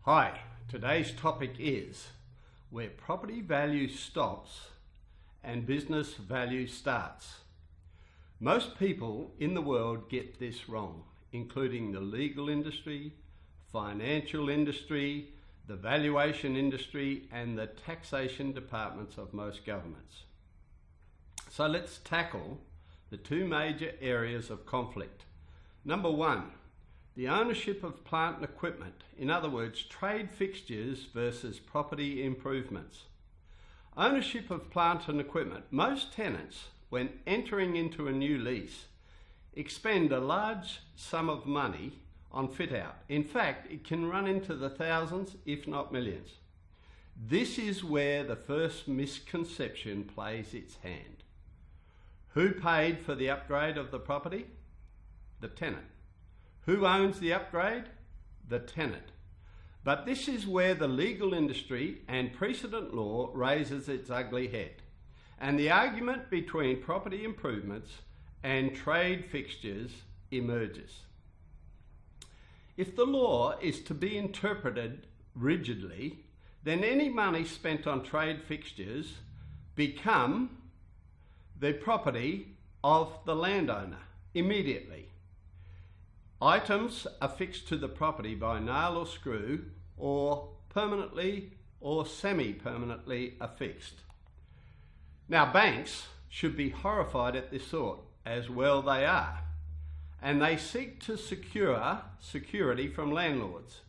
Hi, today's topic is where property value stops and business value starts. Most people in the world get this wrong, including the legal industry, financial industry, the valuation industry, and the taxation departments of most governments. So let's tackle the two major areas of conflict. Number one, the ownership of plant and equipment, in other words, trade fixtures versus property improvements. Ownership of plant and equipment. Most tenants, when entering into a new lease, expend a large sum of money on fit out. In fact, it can run into the thousands, if not millions. This is where the first misconception plays its hand. Who paid for the upgrade of the property? The tenant. Who owns the upgrade? The tenant. But this is where the legal industry and precedent law raises its ugly head, and the argument between property improvements and trade fixtures emerges. If the law is to be interpreted rigidly, then any money spent on trade fixtures become the property of the landowner immediately. Items are fixed to the property by nail or screw, or permanently or semi-permanently affixed. Now, banks should be horrified at this sort, as well they are, and they seek to secure security from landlords,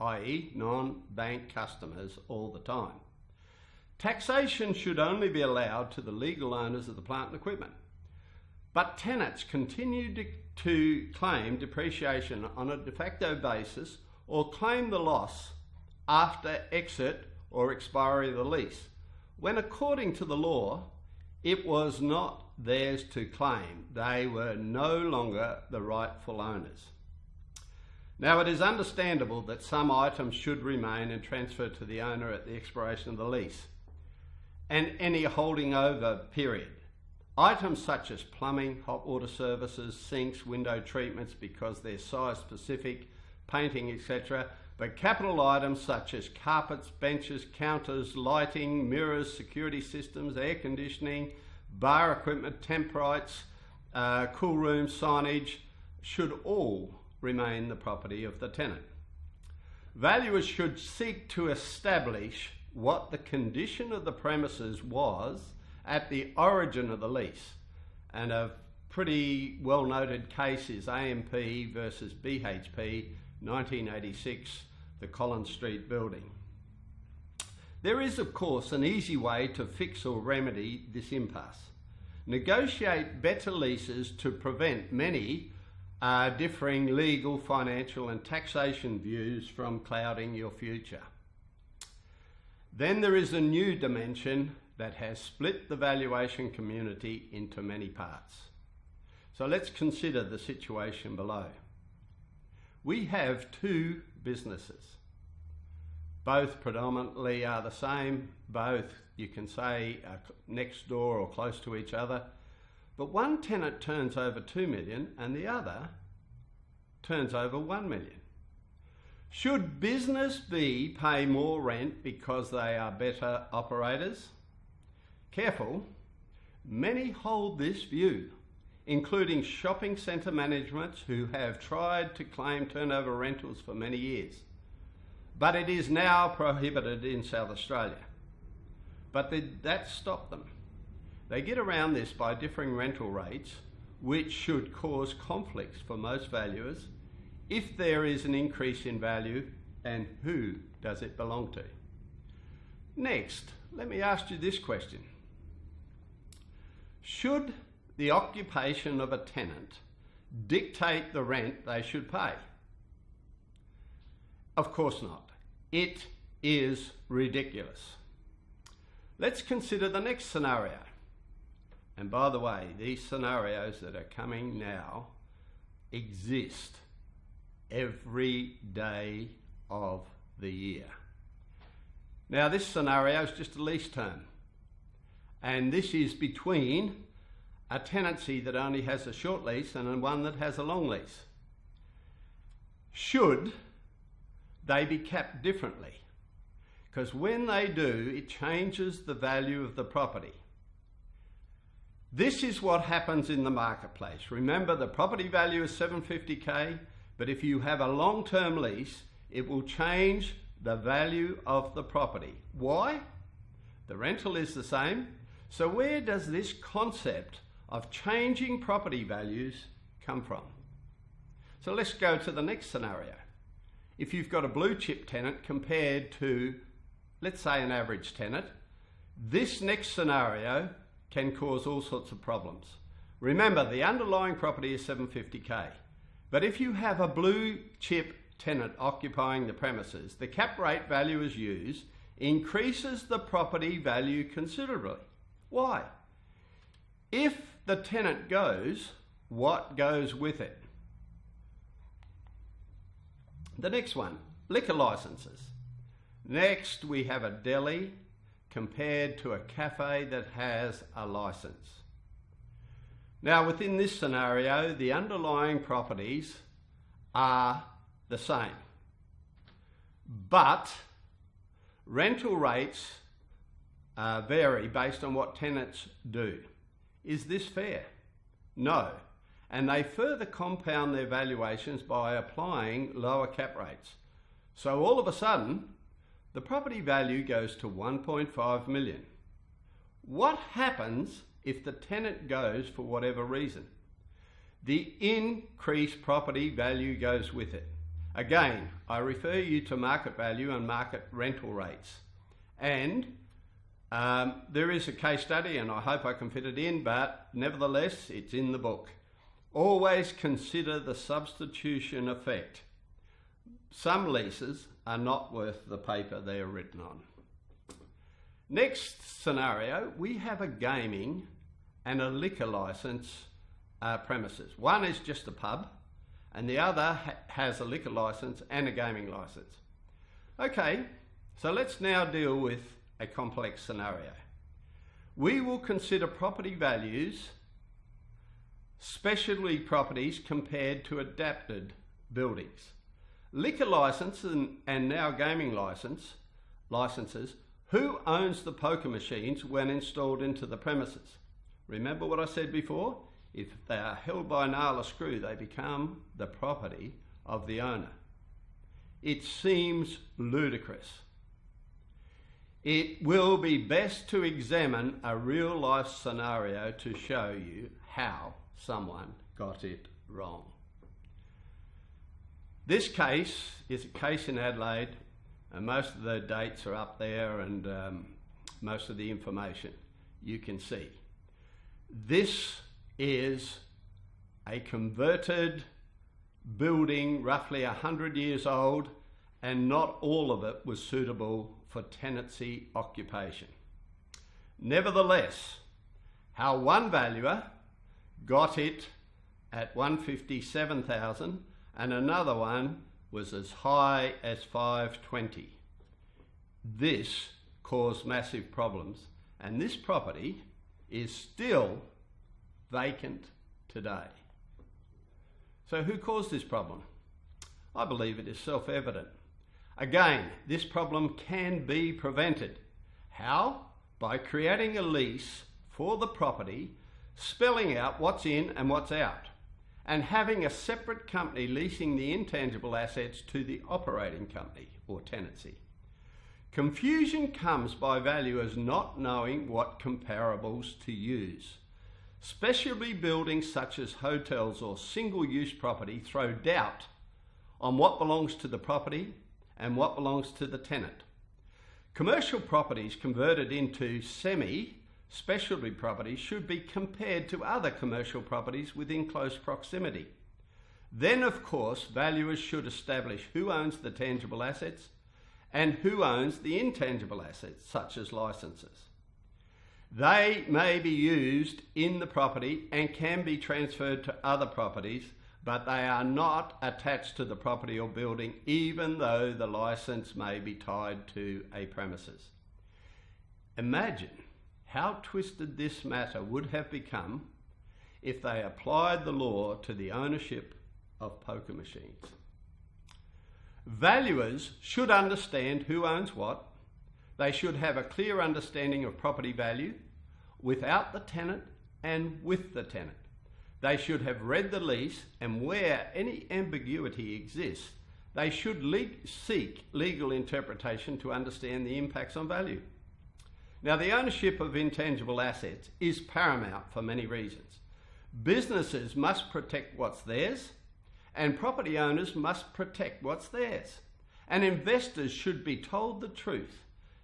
i.e. non-bank customers, all the time. Taxation should only be allowed to the legal owners of the plant and equipment. But tenants continue to claim depreciation on a de facto basis or claim the loss after exit or expiry of the lease, when according to the law, it was not theirs to claim. They were no longer the rightful owners. Now, it is understandable that some items should remain and transfer to the owner at the expiration of the lease and any holding over period. Items such as plumbing, hot water services, sinks, window treatments because they're size specific, painting, etc. But capital items such as carpets, benches, counters, lighting, mirrors, security systems, air conditioning, bar equipment, temp rights, cool room, signage should all remain the property of the tenant. Valuers should seek to establish what the condition of the premises was at the origin of the lease, and a pretty well noted case is AMP versus BHP 1986, the Collins Street building. There is of course an easy way to fix or remedy this impasse. Negotiate better leases to prevent many differing legal, financial and taxation views from clouding your future. Then there is a new dimension that has split the valuation community into many parts. So let's consider the situation below. We have two businesses. Both predominantly are the same, both you can say are next door or close to each other, but one tenant turns over 2 million and the other turns over 1 million. Should business B pay more rent because they are better operators? Careful, many hold this view, including shopping centre managements who have tried to claim turnover rentals for many years. But it is now prohibited in South Australia. But that stopped them. They get around this by differing rental rates, which should cause conflicts for most valuers if there is an increase in value, and who does it belong to? Next, let me ask you this question. Should the occupation of a tenant dictate the rent they should pay? Of course not. It is ridiculous. Let's consider the next scenario. And by the way, these scenarios that are coming now exist every day of the year. Now, this scenario is just a lease term, and this is between a tenancy that only has a short lease and one that has a long lease. Should they be capped differently, because when they do, it changes the value of the property. This is what happens in the marketplace. Remember, the property value is $750K, but if you have a long-term lease, it will change the value of the property. Why? The rental is the same. So where does this concept of changing property values come from? So let's go to the next scenario. If you've got a blue chip tenant compared to, let's say, an average tenant, this next scenario can cause all sorts of problems. Remember, the underlying property is $750K, but if you have a blue chip tenant occupying the premises, the cap rate value is used, increases the property value considerably. Why? If the tenant goes, what goes with it? The next one, liquor licenses. Next, we have a deli compared to a cafe that has a license. Now, within this scenario, the underlying properties are the same, but rental rates vary based on what tenants do. Is this fair? No. And they further compound their valuations by applying lower cap rates. So all of a sudden, the property value goes to 1.5 million. What happens if the tenant goes for whatever reason? The increased property value goes with it. Again, I refer you to market value and market rental rates. And there is a case study, and I hope I can fit it in, but nevertheless, it's in the book. Always consider the substitution effect. Some leases are not worth the paper they are written on. Next scenario, we have a gaming and a liquor license premises. One is just a pub, and the other has a liquor license and a gaming license. Okay, so let's now deal with a complex scenario. We will consider property values, specialty properties compared to adapted buildings. Liquor license and now gaming licenses, who owns the poker machines when installed into the premises? Remember what I said before? If they are held by a nail or screw, they become the property of the owner. It seems ludicrous. It will be best to examine a real life scenario to show you how someone got it wrong. This case is a case in Adelaide, and most of the dates are up there, and most of the information you can see. This is a converted building, roughly 100 years old, and not all of it was suitable for tenancy occupation. Nevertheless, how one valuer got it at $157,000 and another one was as high as $520,000. This caused massive problems, and this property is still vacant today. So who caused this problem? I believe it is self-evident. Again, this problem can be prevented. How? By creating a lease for the property, spelling out what's in and what's out, and having a separate company leasing the intangible assets to the operating company or tenancy. Confusion comes by valuers not knowing what comparables to use. Specialty buildings such as hotels or single-use property throw doubt on what belongs to the property and what belongs to the tenant. Commercial properties converted into semi-specialty properties should be compared to other commercial properties within close proximity. Then, of course, valuers should establish who owns the tangible assets and who owns the intangible assets, such as licenses. They may be used in the property and can be transferred to other properties, but they are not attached to the property or building, even though the license may be tied to a premises. Imagine how twisted this matter would have become if they applied the law to the ownership of poker machines. Valuers should understand who owns what. They should have a clear understanding of property value without the tenant and with the tenant. They should have read the lease, and where any ambiguity exists, they should seek legal interpretation to understand the impacts on value. Now, the ownership of intangible assets is paramount for many reasons. Businesses must protect what's theirs, and property owners must protect what's theirs. And investors should be told the truth,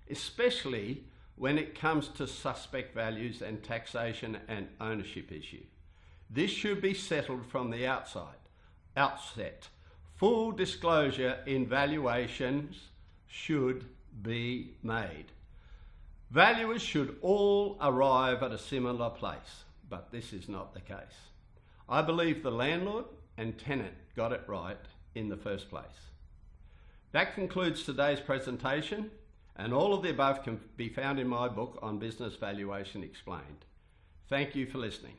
especially when it comes to suspect values and taxation and ownership issue. This should be settled from the outset. Full disclosure in valuations should be made. Valuers should all arrive at a similar place, but this is not the case. I believe the landlord and tenant got it right in the first place. That concludes today's presentation, and all of the above can be found in my book on Business Valuation Explained. Thank you for listening.